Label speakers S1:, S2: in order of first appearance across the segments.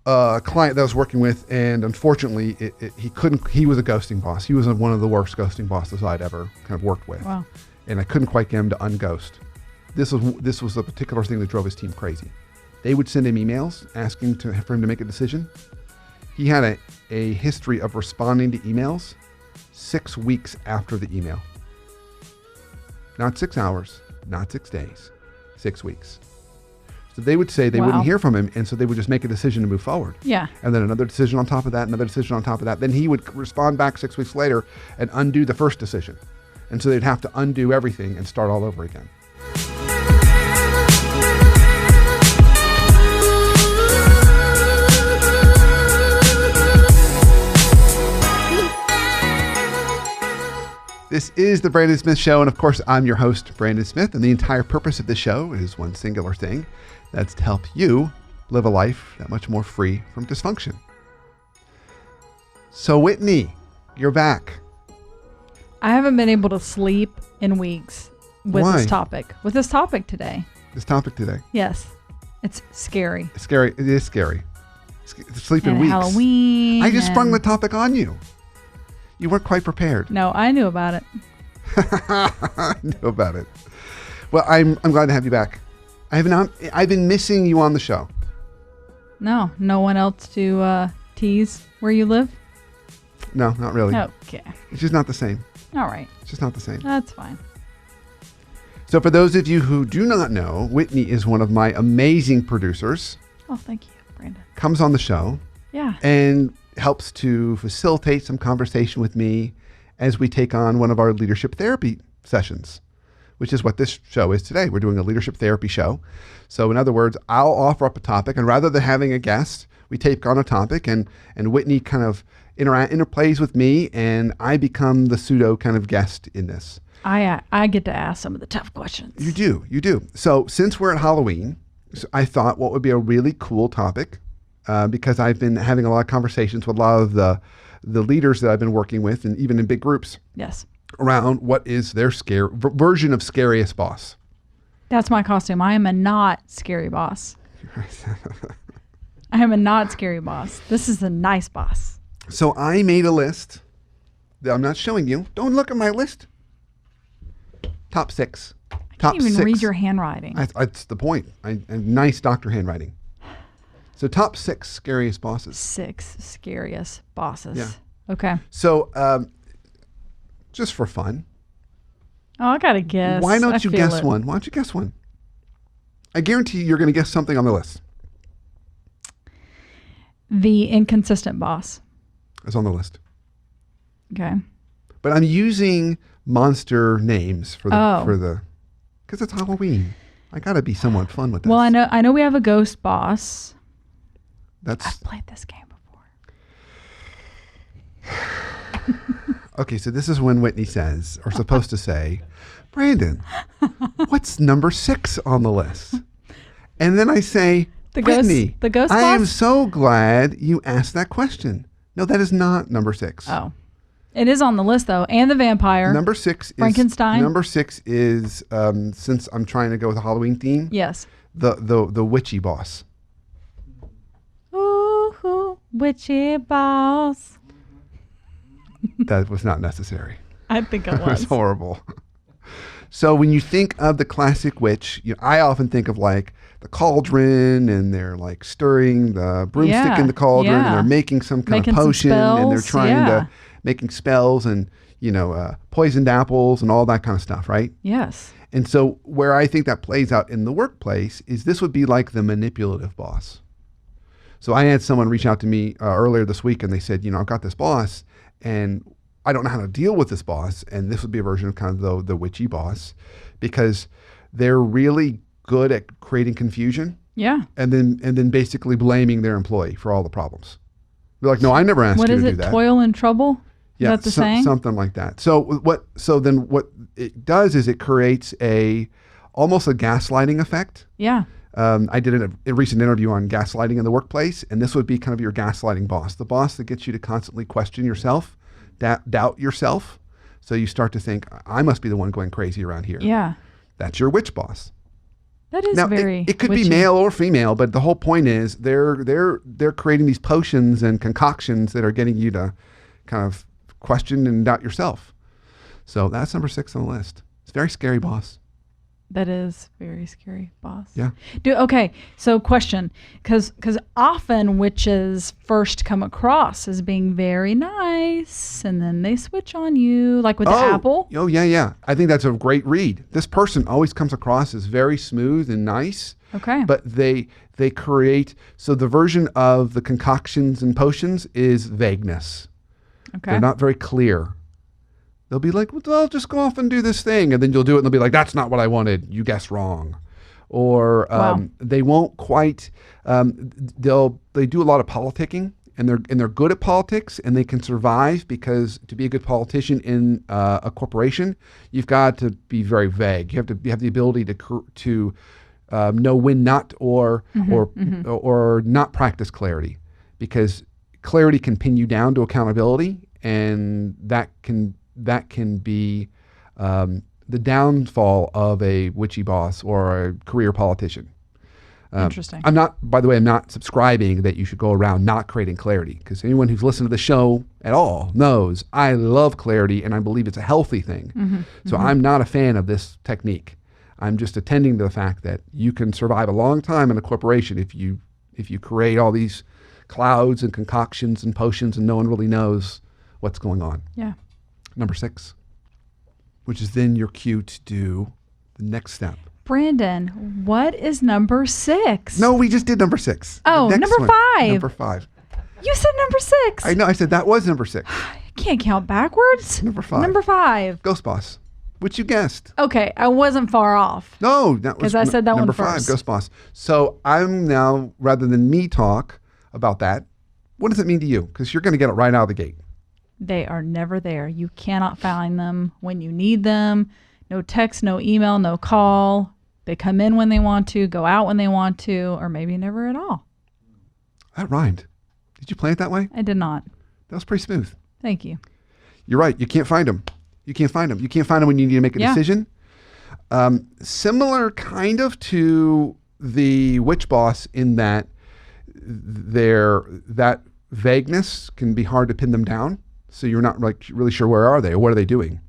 S1: a client that I was working with, and unfortunately, he was a ghosting boss. He was one of the worst ghosting bosses I'd ever kind of worked with.
S2: Wow.
S1: And I couldn't quite get him to unghost. This was a particular thing that drove his team crazy. They would send him emails asking for him to make a decision. He had a history of responding to emails 6 weeks after the email. Not 6 hours, not 6 days, 6 weeks. So they would say they wouldn't hear from him, and so they would just make a decision to move forward.
S2: Yeah.
S1: And then another decision on top of that, another decision on top of that. Then he would respond back 6 weeks later and undo the first decision. And so they'd have to undo everything and start all over again. This is the Brandon Smith Show, and of course, I'm your host, Brandon Smith, and the entire purpose of this show is one singular thing. That's to help you live a life that much more free from dysfunction. So, Whitney, you're back.
S2: I haven't been able to sleep in weeks with
S1: Why?
S2: this topic. With this topic today.
S1: This topic today.
S2: Yes. It's scary.
S1: It's scary. It is scary. Sleep in
S2: and
S1: weeks.
S2: Halloween.
S1: I just sprung the topic on you. You weren't quite prepared.
S2: No, I knew about it.
S1: I knew about it. Well, I'm glad to have you back. I've been missing you on the show.
S2: No one else to tease where you live?
S1: No, not really.
S2: Okay.
S1: It's just not the same.
S2: All right.
S1: It's just not the same.
S2: That's fine.
S1: So for those of you who do not know, Whitney is one of my amazing producers.
S2: Oh, thank you, Brandon.
S1: Comes on the show.
S2: Yeah.
S1: And helps to facilitate some conversation with me as we take on one of our leadership therapy sessions, which is what this show is today. We're doing a leadership therapy show. So in other words, I'll offer up a topic, and rather than having a guest, we take on a topic, and Whitney kind of interplays with me, and I become the pseudo kind of guest in this.
S2: I get to ask some of the tough questions.
S1: You do. So since we're at Halloween, I thought what would be a really cool topic, because I've been having a lot of conversations with a lot of the leaders that I've been working with, and even in big groups.
S2: Yes.
S1: Around what is their version of Scariest boss.
S2: That's my costume. I am a not scary boss. I am a not scary boss. This is a nice boss.
S1: So I made a list that I'm not showing you. Don't look at my list. Top 6.
S2: I can't even read your handwriting.
S1: That's the point. I have nice doctor handwriting. So top 6 scariest bosses.
S2: 6 scariest bosses.
S1: Yeah.
S2: Okay.
S1: So just for fun.
S2: Oh, I got to guess.
S1: Why don't you guess one? Why don't you guess one? I guarantee you're going to guess something on the list.
S2: The inconsistent boss.
S1: It's on the list.
S2: Okay.
S1: But I'm using monster names because it's Halloween. I got to be somewhat fun with this.
S2: Well, I know we have a ghost boss. I've played this game before.
S1: Okay, so this is when Whitney says, or supposed to say, Brandon, what's number 6 on the list? And then I say, Whitney,
S2: the ghost
S1: I
S2: boss?
S1: am so glad you asked that question. No, that is not number 6.
S2: Oh. It is on the list, though. And the vampire.
S1: Number 6 is
S2: Frankenstein.
S1: Number 6 is, since I'm trying to go with a Halloween theme,
S2: Yes.
S1: the witchy boss.
S2: Ooh, witchy boss.
S1: That was not necessary.
S2: I think it
S1: It was
S2: was.
S1: horrible. So when you think of the classic witch, I often think of like the cauldron, and they're like stirring the broomstick in the cauldron, and they're making some kind of potion, and they're trying to making spells, and poisoned apples and all that kind of stuff, right?
S2: Yes.
S1: And so where I think that plays out in the workplace is this would be like the manipulative boss. So I had someone reach out to me earlier this week, and they said, I've got this boss, and I don't know how to deal with this boss. And this would be a version of kind of the witchy boss, because they're really good at creating confusion.
S2: Yeah.
S1: And then basically blaming their employee for all the problems. They're like, no, I never asked you to do that.
S2: What is it? Toil and trouble?
S1: Yeah,
S2: is that the saying?
S1: Something like that. So then what it does is it creates almost a gaslighting effect.
S2: Yeah.
S1: I did a recent interview on gaslighting in the workplace, and this would be kind of your gaslighting boss, the boss that gets you to constantly question yourself, doubt yourself. So you start to think, I must be the one going crazy around here.
S2: Yeah.
S1: That's your witch boss.
S2: That is
S1: Now,
S2: very
S1: it could
S2: witchy.
S1: be male or female, but the whole point is they're creating these potions and concoctions that are getting you to kind of question and doubt yourself. So that's number 6 on the list. It's very scary, boss.
S2: That is very scary, boss.
S1: Yeah.
S2: Okay, so question, because often witches first come across as being very nice, and then they switch on you, like with the apple.
S1: Oh, yeah. I think that's a great read. This person always comes across as very smooth and nice.
S2: Okay.
S1: But they create, so the version of the concoctions and potions is vagueness.
S2: Okay.
S1: They're not very clear. They'll be like, well, I'll just go off and do this thing. And then you'll do it and they'll be like, that's not what I wanted. You guessed wrong. Or they won't quite, they do a lot of politicking and they're good at politics and they can survive because to be a good politician in a corporation, you've got to be very vague. You have the ability to know when not or not practice clarity, because clarity can pin you down to accountability, and that can be the downfall of a witchy boss or a career politician.
S2: Interesting.
S1: I'm not subscribing that you should go around not creating clarity, because anyone who's listened to the show at all knows I love clarity and I believe it's a healthy thing. So I'm not a fan of this technique. I'm just attending to the fact that you can survive a long time in a corporation if you create all these clouds and concoctions and potions and no one really knows what's going on.
S2: Yeah.
S1: Number 6, which is then your cue to do the next step.
S2: Brandon, what is number 6?
S1: No, we just did number 6.
S2: Oh,
S1: The next
S2: number
S1: one.
S2: 5.
S1: Number 5.
S2: You said number 6.
S1: I know. I said that was number 6.
S2: I can't count backwards.
S1: Number 5.
S2: Number 5.
S1: Ghost Boss, which you guessed.
S2: Okay, I wasn't far off.
S1: No, that was
S2: 'Cause I said that one
S1: number 5,
S2: first.
S1: Ghost Boss. So I'm now, rather than me talk about that, what does it mean to you? Because you're going to get it right out of the gate.
S2: They are never there. You cannot find them when you need them. No text, no email, no call. They come in when they want to, go out when they want to, or maybe never at all.
S1: That rhymed. Did you play it that way?
S2: I did not.
S1: That was pretty smooth.
S2: Thank you.
S1: You're right. You can't find them. You can't find them when you need to make a decision. Similar kind of to the witch boss in that that vagueness can be hard to pin them down. So you're not like really sure where are they or what are they doing.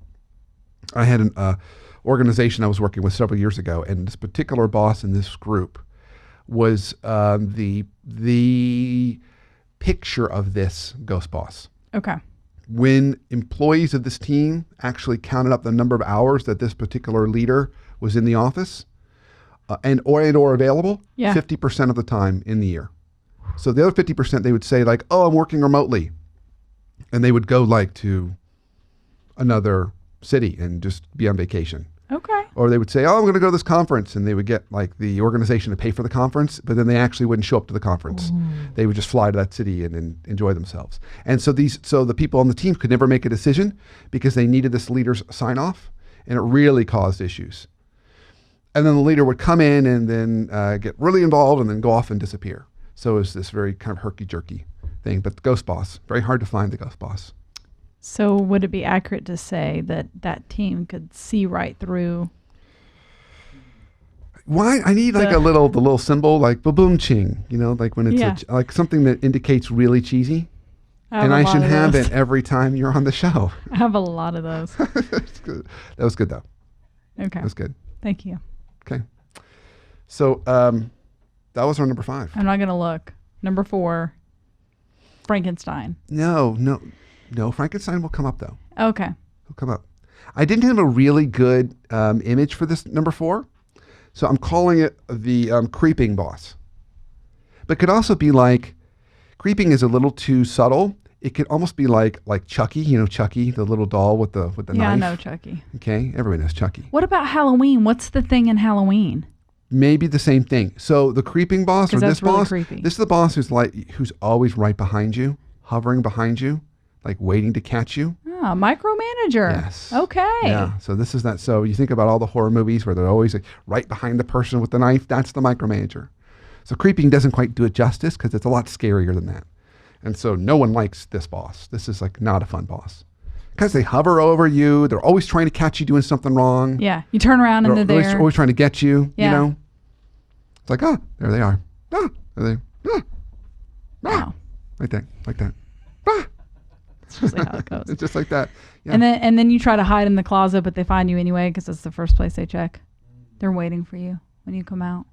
S1: I had an organization I was working with several years ago, and this particular boss in this group was the picture of this ghost boss.
S2: Okay.
S1: When employees of this team actually counted up the number of hours that this particular leader was in the office or available, 50% of the time in the year. So the other 50%, they would say like, oh, I'm working remotely. And they would go like to another city and just be on vacation.
S2: Okay.
S1: Or they would say, oh, I'm going to go to this conference. And they would get like the organization to pay for the conference, but then they actually wouldn't show up to the conference. Ooh. They would just fly to that city and enjoy themselves. And so the people on the team could never make a decision because they needed this leader's sign off, and it really caused issues. And then the leader would come in and then get really involved and then go off and disappear. So it was this very kind of herky-jerky thing. But the ghost boss, very hard to find the ghost boss.
S2: So would it be accurate to say that that team could see right through?
S1: Why? I need like the little symbol, like ba-boom ching, like when it's like something that indicates really cheesy. And I should have it every time you're on the show.
S2: I have a lot of those.
S1: That's good. That was good though.
S2: Okay.
S1: That was good.
S2: Thank you.
S1: Okay. So that was our number 5.
S2: I'm not going to look. Number 4, Frankenstein.
S1: No. Frankenstein will come up though.
S2: Okay.
S1: It'll come up. I didn't have a really good image for this number 4. So I'm calling it the creeping boss. But it could also be like, creeping is a little too subtle. It could almost be like Chucky, Chucky, the little doll with the knife.
S2: Yeah, I know Chucky.
S1: Okay, everyone knows Chucky.
S2: What about Halloween? What's the thing in Halloween?
S1: Maybe the same thing. So the creeping boss or this
S2: really
S1: boss,
S2: creepy.
S1: This is the boss who's always right behind you, hovering behind you, like waiting to catch you.
S2: Ah, micromanager.
S1: Yes.
S2: Okay.
S1: Yeah. So this is that. So you think about all the horror movies where they're always like right behind the person with the knife. That's the micromanager. So creeping doesn't quite do it justice because it's a lot scarier than that. And so no one likes this boss. This is like not a fun boss. Because they hover over you. They're always trying to catch you doing something wrong.
S2: Yeah. You turn around and they're there.
S1: Always trying to get you,
S2: Yeah.
S1: like, ah, there they are. Ah, there they are. Ah,
S2: Wow.
S1: like that. Ah.
S2: That's usually how it goes.
S1: It's just like that. Yeah.
S2: And then you try to hide in the closet, but they find you anyway because it's the first place they check. They're waiting for you when you come out.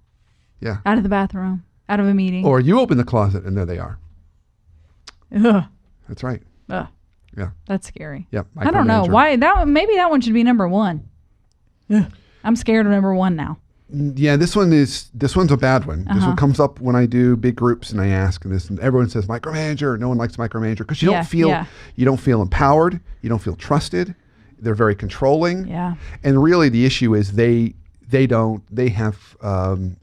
S1: Yeah.
S2: Out of the bathroom, out of a meeting.
S1: Or you open the closet and there they are.
S2: Ugh.
S1: That's right.
S2: Ugh.
S1: Yeah.
S2: That's scary.
S1: Yep.
S2: I don't know why that one. Maybe that one should be number one. Ugh. I'm scared of number one now.
S1: Yeah, this one's a bad one. This one comes up when I do big groups and I ask and everyone says micromanager. No one likes micromanager because you don't feel empowered. You don't feel trusted. They're very controlling.
S2: Yeah.
S1: And really the issue is they have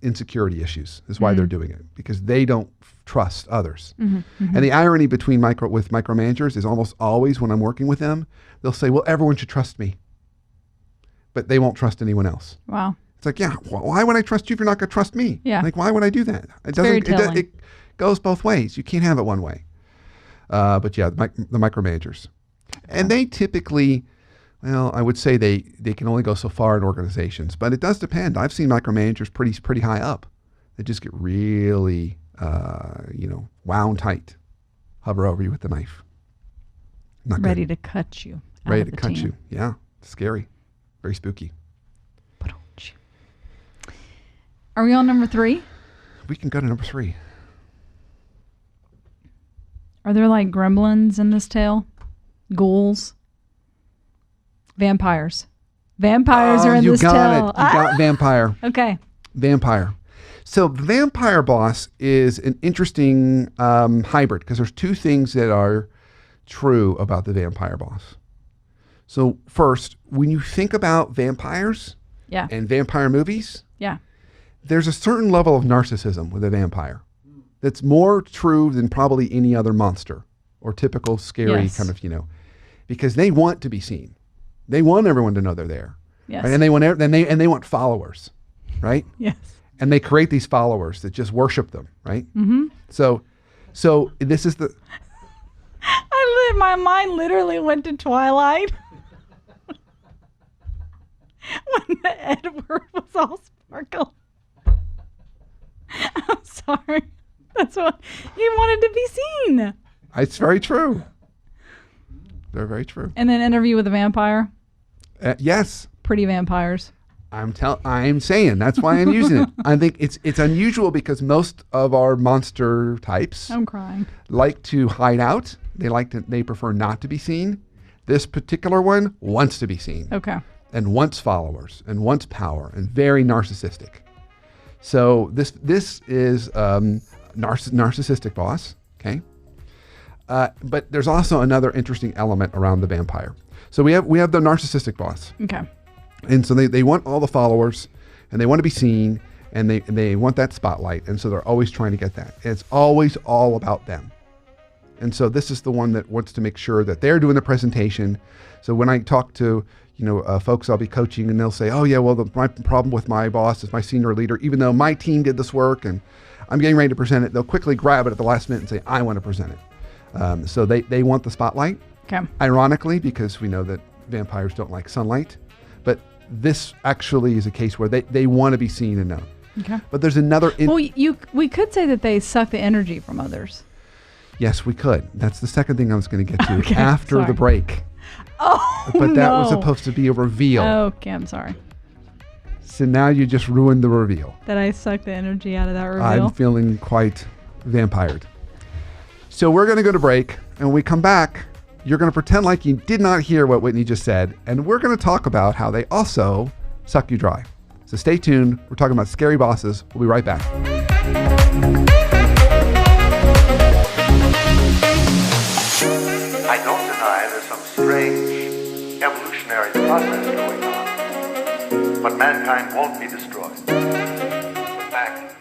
S1: insecurity issues. That's why they're doing it, because they don't trust others. And the irony between micromanagers is almost always when I'm working with them, they'll say, well, everyone should trust me, but they won't trust anyone else.
S2: Wow.
S1: It's like, yeah, why would I trust you if you're not going to trust me?
S2: Yeah.
S1: Like, why would I do that? It goes both ways. You can't have it one way. But yeah, the micromanagers. And they typically, well, I would say they can only go so far in organizations, but it does depend. I've seen micromanagers pretty high up. They just get really, wound tight, hover over you with the knife. Not
S2: ready
S1: good.
S2: to cut you.
S1: Ready to cut you. Yeah. Scary. Very spooky.
S2: Are we on number 3?
S1: We can go to number 3.
S2: Are there like gremlins in this tale? Ghouls? Vampires. Vampires are in this tale.
S1: You got vampire.
S2: Okay.
S1: Vampire. So the vampire boss is an interesting hybrid because there's 2 things that are true about the vampire boss. So first, when you think about vampires and vampire movies, there's a certain level of narcissism with a vampire that's more true than probably any other monster or typical scary kind of, because they want to be seen. They want everyone to know they're there.
S2: Yes.
S1: Right? And they want followers, right?
S2: Yes.
S1: And they create these followers that just worship them, right? Mm-hmm. So this is the...
S2: my mind literally went to Twilight. When the Edward was all sparkle. I'm sorry. That's what he wanted to be seen.
S1: It's very true. They're very true.
S2: And then Interview with a Vampire.
S1: Yes.
S2: Pretty vampires.
S1: I'm saying that's why I'm using it. I think it's unusual because most of our monster types
S2: I'm crying.
S1: like to hide out. They prefer not to be seen. This particular one wants to be seen.
S2: Okay.
S1: And wants followers and wants power and very narcissistic. So this is narcissistic boss, okay? But there's also another interesting element around the vampire. So we have the narcissistic boss.
S2: Okay.
S1: And so they want all the followers and they want to be seen and they want that spotlight. And so they're always trying to get that. And it's always all about them. And so this is the one that wants to make sure that they're doing the presentation. So when I talk to folks I'll be coaching and they'll say, oh yeah, well, my problem with my boss is my senior leader, even though my team did this work and I'm getting ready to present it, they'll quickly grab it at the last minute and say, I want to present it. So they want the spotlight.
S2: Okay.
S1: Ironically, because we know that vampires don't like sunlight, but this actually is a case where they want to be seen and known.
S2: Okay.
S1: But there's another...
S2: we could say that they suck the energy from others.
S1: Yes, we could. That's the second thing I was going to get to after the break.
S2: Oh,
S1: but that was supposed to be a reveal.
S2: Okay, I'm sorry.
S1: So now you just ruined the reveal.
S2: That I sucked the energy out of that reveal?
S1: I'm feeling quite vampired. So we're going to go to break, and when we come back, you're going to pretend like you did not hear what Whitney just said, and we're going to talk about how they also suck you dry. So stay tuned. We're talking about scary bosses. We'll be right back.
S3: I don't deny there's some strange evolutionary process going on, but mankind won't be destroyed. We're back.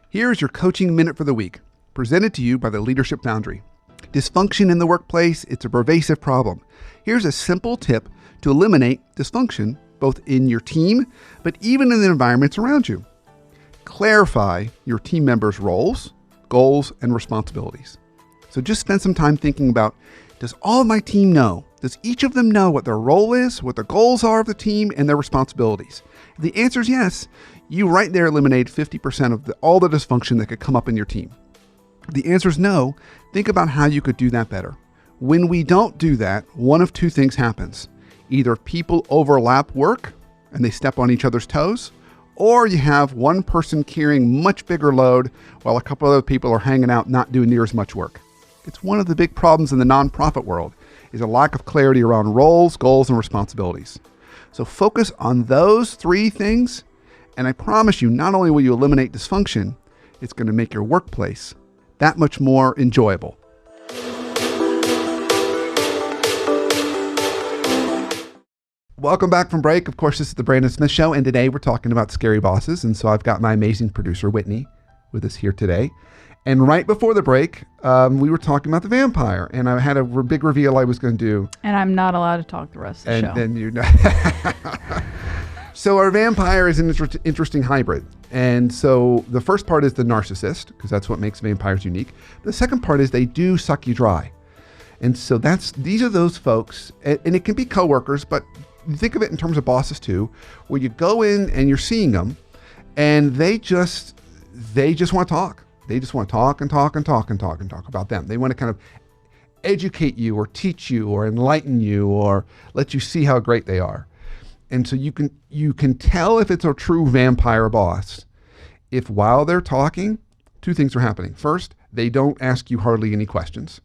S1: Here's your coaching minute for the week, presented to you by the Leadership Foundry. Dysfunction in the workplace, it's a pervasive problem. Here's a simple tip to eliminate dysfunction, both in your team, but even in the environments around you. Clarify your team members' roles, goals, and responsibilities. So just spend some time thinking about, does all of my team know Does each of them know what their role is, what the goals are of the team, and their responsibilities? If the answer is yes, you right there eliminate 50% of all the dysfunction that could come up in your team. If the answer is no, think about how you could do that better. When we don't do that, one of two things happens. Either people overlap work and they step on each other's toes, or you have one person carrying much bigger load while a couple other people are hanging out not doing near as much work. It's one of the big problems in the nonprofit world is a lack of clarity around roles, goals, and responsibilities. So focus on those three things, and I promise you, not only will you eliminate dysfunction, it's going to make your workplace that much more enjoyable. Welcome back from break. Of course, this is the Brandon Smith Show, and today we're talking about scary bosses. And so I've got my amazing producer, Whitney, with us here today. And right before the break, we were talking about the vampire, and I had a big reveal I was going to do.
S2: And I'm not allowed to talk the rest of the show.
S1: And then you know. So our vampire is an interesting hybrid. And so the first part is the narcissist, because that's what makes vampires unique. The second part is they do suck you dry. And so these are those folks, and it can be coworkers, but think of it in terms of bosses too, where you go in and you're seeing them and they just want to talk. They just want to talk and talk and talk and talk and talk about them. They want to kind of educate you or teach you or enlighten you or let you see how great they are. And so you can tell if it's a true vampire boss if while they're talking, two things are happening. First, they don't ask you hardly any questions.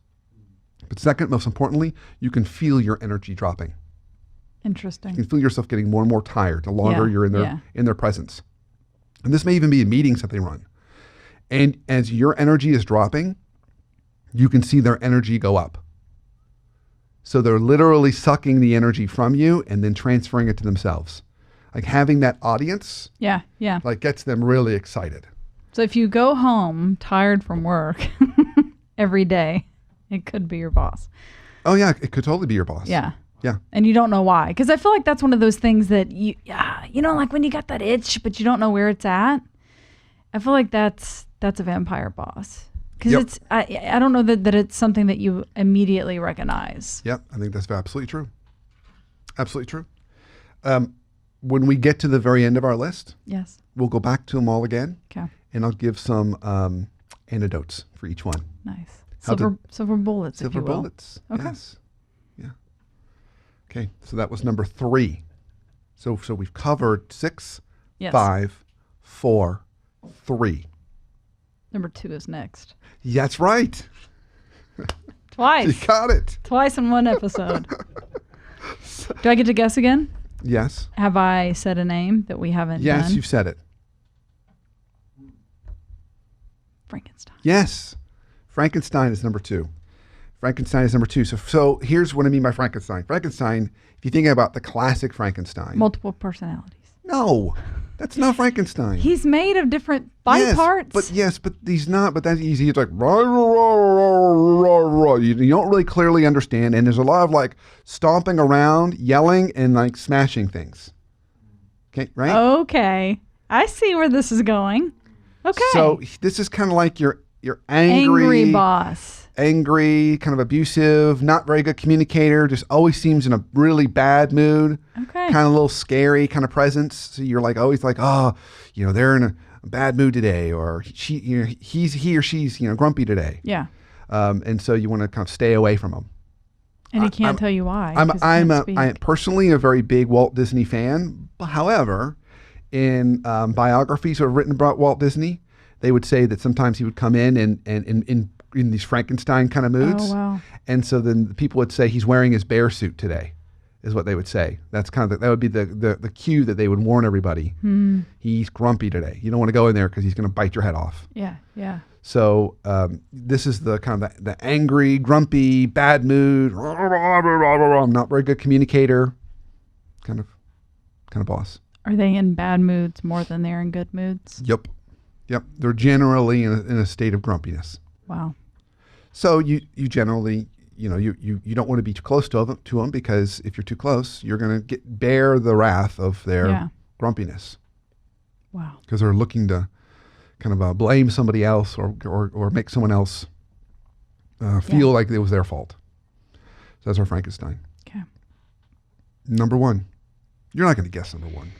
S1: But second, most importantly, you can feel your energy dropping.
S2: Interesting.
S1: You can feel yourself getting more and more tired the longer you're in their presence. And this may even be in meetings that they run. And as your energy is dropping, you can see their energy go up. So they're literally sucking the energy from you and then transferring it to themselves. Like having that audience, like gets them really excited.
S2: So if you go home tired from work every day, it could be your boss.
S1: Oh yeah, it could totally be your boss.
S2: Yeah.
S1: Yeah.
S2: And you don't know why. Because I feel like that's one of those things that like when you got that itch, but you don't know where it's at. I feel like that's a vampire boss. Because I don't know that it's something that you immediately recognize.
S1: Yep. I think that's absolutely true. Absolutely true. When we get to the very end of our list,
S2: yes,
S1: we'll go back to them all again.
S2: Okay.
S1: And I'll give some antidotes for each one.
S2: Nice. Silver bullets, if you will.
S1: Silver bullets.
S2: Okay.
S1: Yes. Yeah. Okay. So that was number 3. So we've covered 6, 5, 4, 3.
S2: Number 2 is next.
S1: That's right.
S2: Twice.
S1: You got it.
S2: Twice in one episode. Do I get to guess again?
S1: Yes.
S2: Have I said a name that we haven't done?
S1: Yes, you've said it.
S2: Frankenstein.
S1: Yes. Frankenstein is number 2. Frankenstein is number 2. So here's what I mean by Frankenstein. Frankenstein, if you think about the classic Frankenstein.
S2: Multiple personalities.
S1: No, that's not Frankenstein.
S2: He's made of different body parts.
S1: But he's not. But that's easy. It's like, rah, rah, rah, rah, rah. You don't really clearly understand. And there's a lot of like stomping around, yelling, and like smashing things. Okay, right?
S2: Okay. I see where this is going. Okay.
S1: So this is kind of like your angry
S2: boss.
S1: Angry, kind of abusive, not very good communicator, just always seems in a really bad mood.
S2: Okay.
S1: Kind of a little scary kind of presence. So you're like always like, they're in a bad mood today, or he or she's grumpy today.
S2: Yeah.
S1: And so you want to kind of stay away from them.
S2: And he can't tell you why.
S1: I'm personally a very big Walt Disney fan. However, in biographies that are written about Walt Disney, they would say that sometimes he would come in in these Frankenstein kind of moods.
S2: Oh, wow.
S1: And so then the people would say he's wearing his bear suit today, is what they would say. That's kind of that would be the cue that they would warn everybody. He's grumpy today. You don't want to go in there because he's going to bite your head off.
S2: Yeah, yeah.
S1: So this is the kind of the angry, grumpy, bad mood, not very good communicator, kind of boss.
S2: Are they in bad moods more than they're in good moods?
S1: Yep. They're generally in a state of grumpiness.
S2: Wow.
S1: So you generally, you don't want to be too close to them because if you're too close, you're going to bear the wrath of their grumpiness.
S2: Wow.
S1: Because they're looking to kind of blame somebody else or make someone else feel like it was their fault. So that's our Frankenstein.
S2: Okay.
S1: Number one. You're not going to guess number one.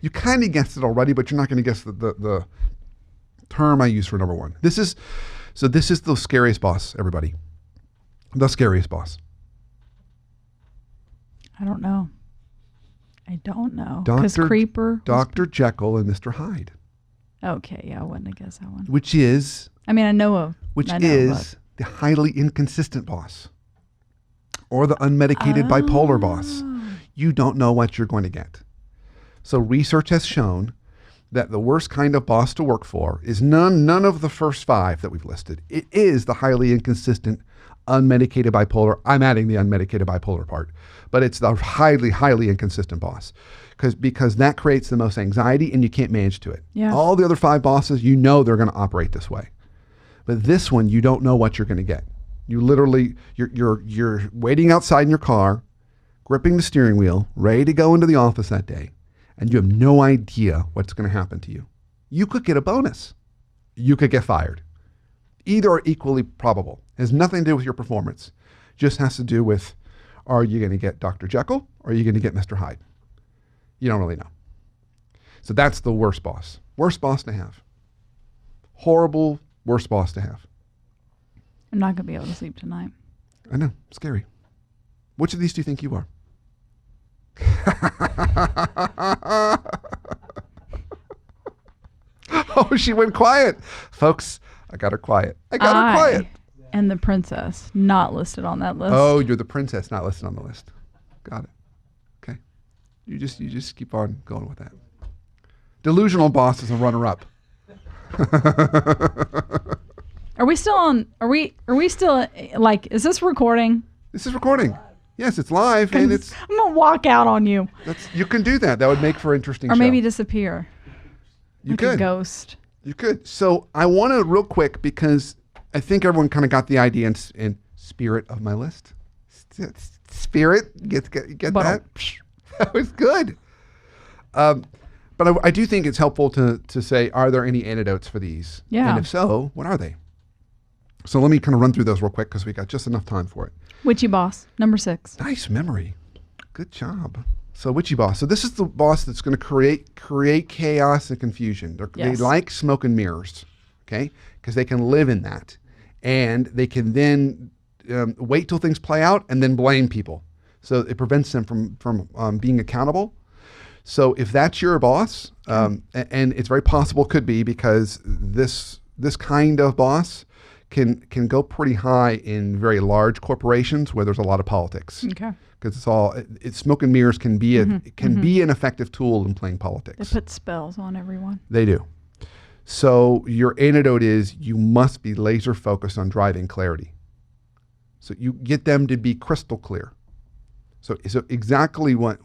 S1: You kind of guessed it already, but you're not going to guess the term I use for number one. This is the scariest boss, everybody. The scariest boss.
S2: I don't know. Because Creeper.
S1: Dr. Jekyll and Mr. Hyde.
S2: Okay, yeah, I wouldn't have guessed that one.
S1: Which is...
S2: I mean, I know
S1: the highly inconsistent boss. Or the unmedicated bipolar boss. You don't know what you're going to get. So research has shown that the worst kind of boss to work for is none of the first 5 that we've listed. It is the highly inconsistent, unmedicated bipolar. I'm adding the unmedicated bipolar part, but it's the highly, highly inconsistent boss because that creates the most anxiety and you can't manage to it.
S2: Yeah.
S1: All the other 5 bosses, you know they're going to operate this way. But this one, you don't know what you're going to get. You literally, you're waiting outside in your car, gripping the steering wheel, ready to go into the office that day, and you have no idea what's going to happen to you. You could get a bonus. You could get fired. Either are equally probable. It has nothing to do with your performance. Just has to do with, are you going to get Dr. Jekyll or are you going to get Mr. Hyde? You don't really know. So that's the worst boss. Worst boss to have. Horrible, worst boss to have.
S2: I'm not going to be able to sleep tonight.
S1: I know. Scary. Which of these do you think you are? Oh, she went quiet. Folks, I got her quiet. I got her quiet.
S2: And the princess, not listed on that list.
S1: Oh, you're the princess, not listed on the list. Got it. Okay. You just keep on going with that. Delusional boss is a runner-up.
S2: Are we still like, is this recording?
S1: This is recording. Yes, it's live and it's...
S2: I'm going to walk out on you.
S1: You can do that. That would make for interesting
S2: Or
S1: show.
S2: maybe disappear.
S1: You
S2: like
S1: could.
S2: A ghost.
S1: You could. So I want to real quick, because I think everyone kind of got the idea and spirit of my list. Spirit, get that? That was good. But I do think it's helpful to say, are there any antidotes for these?
S2: Yeah.
S1: And if so, what are they? So let me kind of run through those real quick because we got just enough time for it.
S2: Witchy boss, number 6.
S1: Nice memory. Good job. So witchy boss. So this is the boss that's going to create chaos and confusion. They like smoke and mirrors, okay? Because they can live in that. And they can then wait till things play out and then blame people. So it prevents them from being accountable. So if that's your boss, and it's very possible could be, because this kind of boss can go pretty high in very large corporations where there's a lot of politics.
S2: Okay.
S1: Because smoke and mirrors can be be an effective tool in playing politics.
S2: They put spells on everyone.
S1: They do. So your antidote is you must be laser focused on driving clarity. So you get them to be crystal clear. So exactly what?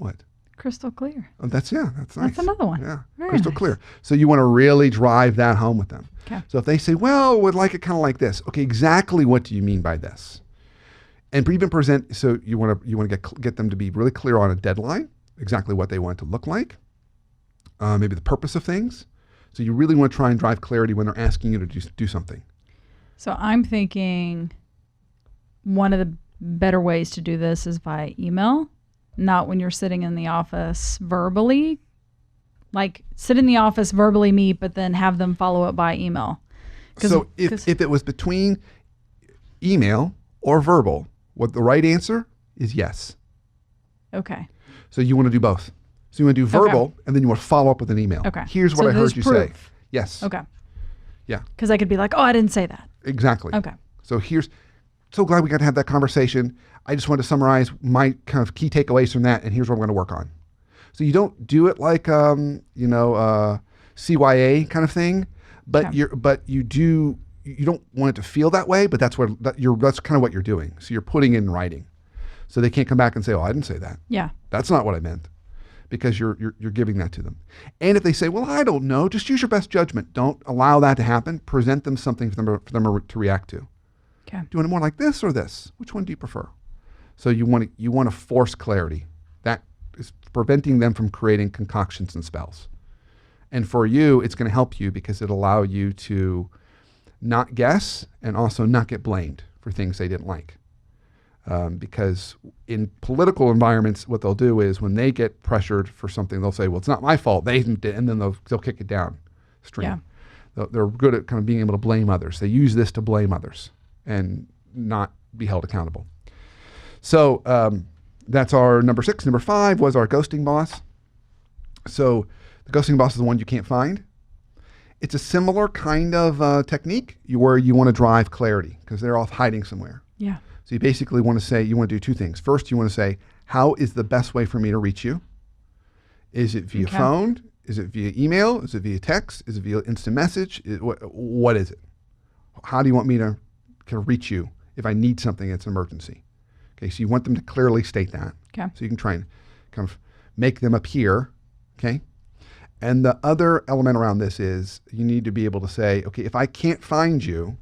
S2: Crystal clear.
S1: Oh, that's nice.
S2: That's another one.
S1: Yeah,
S2: Very
S1: crystal
S2: nice.
S1: clear. So you want to really drive that home with them.
S2: Okay.
S1: So if they say, well, we'd like it kind of like this. Okay, exactly what do you mean by this? And even present, so you want to get them to be really clear on a deadline, exactly what they want it to look like, maybe the purpose of things. So you really want to try and drive clarity when they're asking you to do something.
S2: So I'm thinking one of the better ways to do this is via email, not when you're sitting in the office verbally. Like sit in the office, verbally meet, but then have them follow up by email.
S1: So if it was between email or verbal, what the right answer is yes.
S2: Okay.
S1: So you want to do both. So you want to do verbal and then you want to follow up with an email.
S2: Okay.
S1: Here's what I heard you say. Yes.
S2: Okay.
S1: Yeah.
S2: Because I could be like, oh, I didn't say that.
S1: Exactly.
S2: Okay.
S1: So so glad we got to have that conversation. I just want to summarize my kind of key takeaways from that, and here's what I'm going to work on. So you don't do it like CYA kind of thing, but you don't want it to feel that way, but that's kind of what you're doing. So you're putting in writing. So they can't come back and say, oh, I didn't say that.
S2: Yeah.
S1: That's not what I meant, because you're giving that to them. And if they say, well, I don't know, just use your best judgment. Don't allow that to happen. Present them something for them to react to.
S2: Okay.
S1: Do you want it more like this or this? Which one do you prefer? So you want to force clarity. That is preventing them from creating concoctions and spells. And for you, it's going to help you because it'll allow you to not guess and also not get blamed for things they didn't like. Because in political environments, what they'll do is when they get pressured for something, they'll say, well, it's not my fault. They didn't, and then they'll kick it downstream.
S2: Yeah.
S1: They're good at kind of being able to blame others. They use this to blame others and not be held accountable. So that's our number 6. Number 5 was our ghosting boss. So the ghosting boss is the one you can't find. It's a similar kind of technique where you want to drive clarity because they're off hiding somewhere.
S2: Yeah.
S1: So you basically want to say, you want to do 2 things. First, you want to say, how is the best way for me to reach you? Is it via phone? Is it via email? Is it via text? Is it via instant message? What is it? How do you want me to reach you if I need something that's an emergency? Okay, so you want them to clearly state that.
S2: Okay.
S1: So you can try and kind of make them appear, okay? And the other element around this is you need to be able to say, okay, if I can't find you,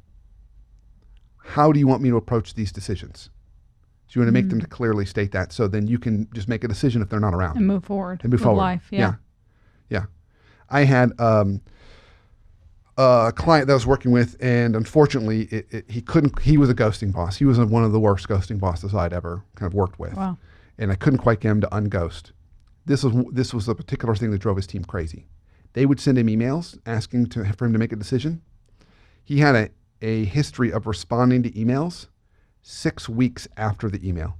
S1: how do you want me to approach these decisions? So you want to make them to clearly state that so then you can just make a decision if they're not around.
S2: And move forward.
S1: And move forward.
S2: Life, yeah.
S1: I had a client that I was working with, and unfortunately, he was a ghosting boss. He was one of the worst ghosting bosses I'd ever kind of worked with.
S2: Wow.
S1: And I couldn't quite get him to unghost. This was a particular thing that drove his team crazy. They would send him emails asking for him to make a decision. He had a history of responding to emails 6 weeks after the email.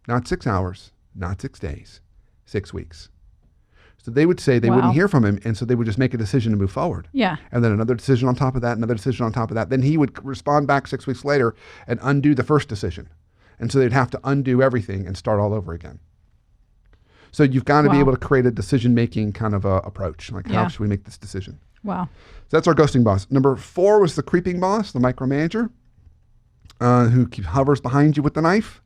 S1: Not 6 hours, not 6 days, 6 weeks. So they would say they wouldn't hear from him, and so they would just make a decision to move forward.
S2: Yeah.
S1: And then another decision on top of that, another decision on top of that. Then he would respond back 6 weeks later and undo the first decision. And so they'd have to undo everything and start all over again. So you've got to be able to create a decision-making kind of approach. Like, how should we make this decision?
S2: Wow.
S1: So that's our ghosting boss. Number 4 was the creeping boss, the micromanager, who hovers behind you with the knife.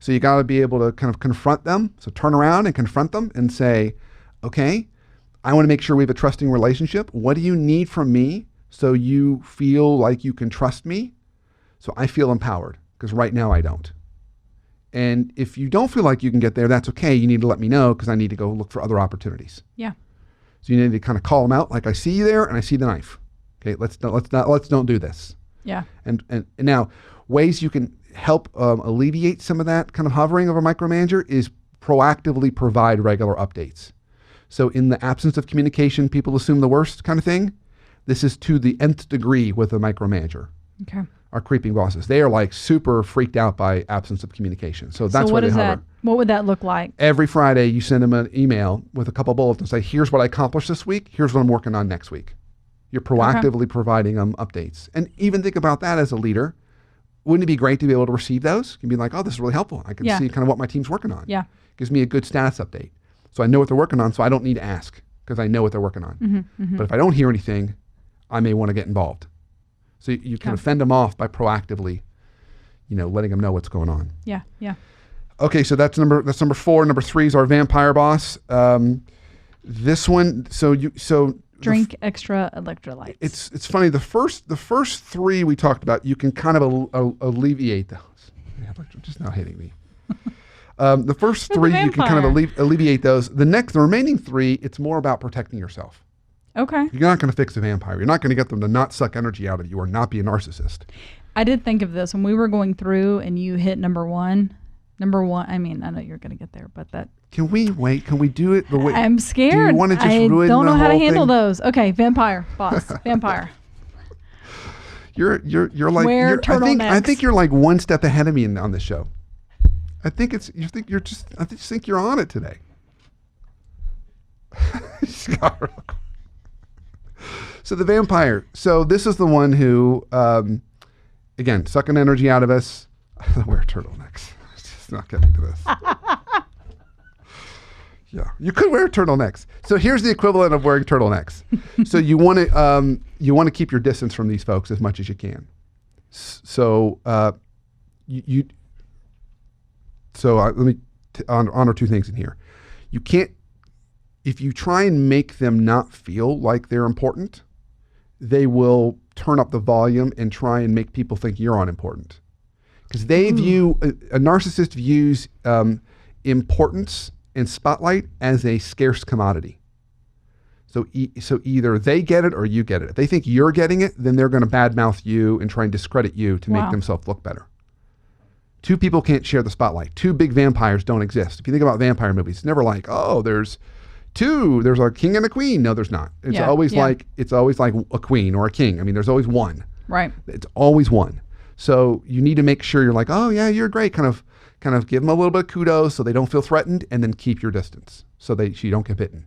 S1: So you got to be able to kind of confront them. So turn around and confront them and say, okay, I want to make sure we have a trusting relationship. What do you need from me so you feel like you can trust me? So I feel empowered, because right now I don't. And if you don't feel like you can get there, that's okay. You need to let me know, because I need to go look for other opportunities. Yeah. So you need to kind of call them out, like, I see you there and I see the knife. Okay, let's don't do this. Yeah. And now, ways you can help alleviate some of that kind of hovering of a micromanager is proactively provide regular updates. So in the absence of communication, people assume the worst kind of thing. This is to the nth degree with a micromanager. Okay. Our creeping bosses. They are like super freaked out by absence of communication. So that's why they hover.
S2: What would that look like?
S1: Every Friday, you send them an email with a couple of bullets and say, here's what I accomplished this week. Here's what I'm working on next week. You're proactively providing them updates. And even think about that as a leader. Wouldn't it be great to be able to receive those? You can be like, oh, this is really helpful. I can see kind of what my team's working on. Yeah. Gives me a good status update. So I know what they're working on, so I don't need to ask, because I know what they're working on. But if I don't hear anything, I may want to get involved. So you kind of fend them off by proactively, letting them know what's going on. Yeah, yeah. Okay, so that's number 4. Number 3 is our vampire boss. This one,
S2: drink extra electrolytes.
S1: It's funny. The first 3 we talked about, you can kind of alleviate those. Yeah, you're just now hitting me. The first 3 you can kind of alleviate those. The remaining 3, it's more about protecting yourself. Okay. You're not going to fix a vampire. You're not going to get them to not suck energy out of you or not be a narcissist.
S2: I did think of this when we were going through and you hit number 1. I mean, I know you're going to get there, but that.
S1: Can we wait? Can we do it the way?
S2: I'm scared.
S1: Do you want to just ruin the whole thing?
S2: I don't know how to handle those. Okay, vampire boss, vampire.
S1: You're like I think you're like one step ahead of me on this show. I just think you're on it today. So the vampire. So this is the one who, again, sucking energy out of us. I wear turtlenecks. It's just not getting to this. Yeah, you could wear turtlenecks. So here's the equivalent of wearing turtlenecks. So you want to keep your distance from these folks as much as you can. So let me honor 2 things in here. You can't, if you try and make them not feel like they're important, they will turn up the volume and try and make people think you're unimportant. Because they view, a narcissist views importance and spotlight as a scarce commodity. So either they get it or you get it. If they think you're getting it, then they're going to badmouth you and try and discredit you to make themselves look better. Two people can't share the spotlight. Two big vampires don't exist. If you think about vampire movies, it's never like, oh, there's a king and a queen. No, there's not. It's always like a queen or a king. I mean, there's always one.
S2: Right.
S1: It's always one. So you need to make sure you're like, oh yeah, you're great. Kind of give them a little bit of kudos so they don't feel threatened, and then keep your distance so you don't get bitten.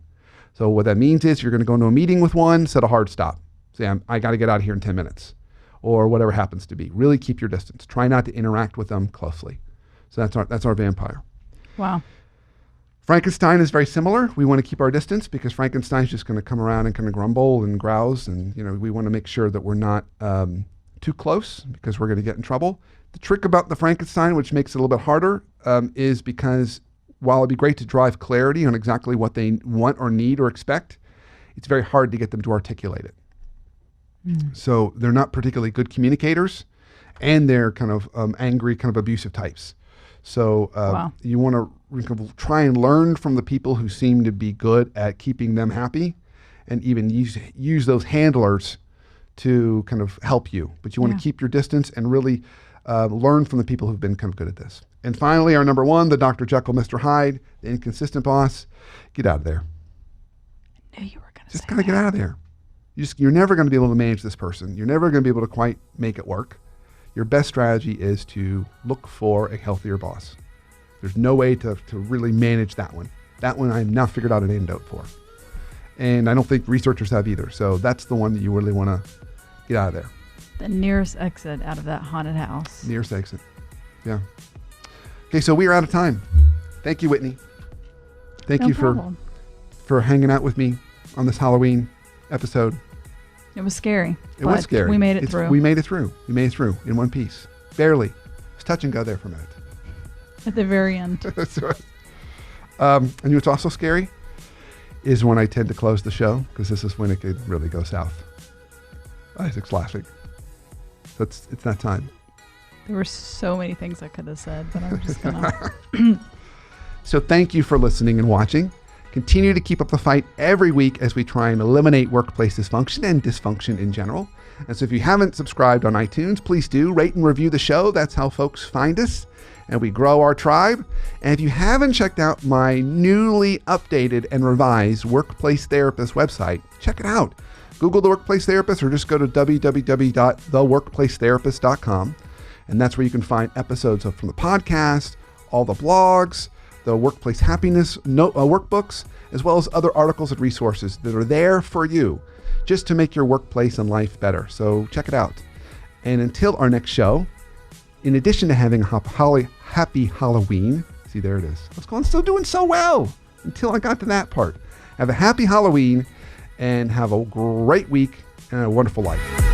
S1: So what that means is you're going to go into a meeting with one, set a hard stop. Say, I got to get out of here in 10 minutes or whatever happens to be. Really keep your distance. Try not to interact with them closely. So that's our vampire.
S2: Wow.
S1: Frankenstein is very similar. We want to keep our distance because Frankenstein's just going to come around and kind of grumble and grouse. And, we want to make sure that we're not too close because we're going to get in trouble. The trick about the Frankenstein, which makes it a little bit harder, is because while it'd be great to drive clarity on exactly what they want or need or expect, it's very hard to get them to articulate it. So they're not particularly good communicators, and they're kind of angry, kind of abusive types. So you want to try and learn from the people who seem to be good at keeping them happy, and even use those handlers to kind of help you. But you want to keep your distance and really learn from the people who've been kind of good at this. And finally, our number one, the Dr. Jekyll, Mr. Hyde, the inconsistent boss. Get out of there.
S2: I knew you were going to say
S1: Just kind of get out of there. You're never going to be able to manage this person. You're never going to be able to quite make it work. Your best strategy is to look for a healthier boss. There's no way to really manage that one. That one I've now figured out an antidote for. And I don't think researchers have either. So that's the one that you really want to get out of there.
S2: The nearest exit out of that haunted house.
S1: Nearest exit. Yeah. Okay, so we are out of time. Thank you, Whitney. Thank you for hanging out with me on this Halloween episode.
S2: It was scary.
S1: It was scary.
S2: We made it through.
S1: We made it through. We made it through in one piece. Barely. It was touch and go there for a minute.
S2: At the very end.
S1: And what's also scary is when I tend to close the show, because this is when it could really go south. Isaac's laughing. So it's that time.
S2: There were so many things I could have said, but I'm just gonna.
S1: So thank you for listening and watching. Continue to keep up the fight every week as we try and eliminate workplace dysfunction and dysfunction in general. And so if you haven't subscribed on iTunes, please do rate and review the show. That's how folks find us and we grow our tribe. And if you haven't checked out my newly updated and revised Workplace Therapist website, check it out. Google the Workplace Therapist or just go to www.theworkplacetherapist.com. And that's where you can find episodes from the podcast, all the blogs, the workplace happiness workbooks, as well as other articles and resources that are there for you just to make your workplace and life better. So check it out. And until our next show, in addition to having a happy Halloween, see, there it is. I was still doing so well until I got to that part. Have a happy Halloween and have a great week and a wonderful life.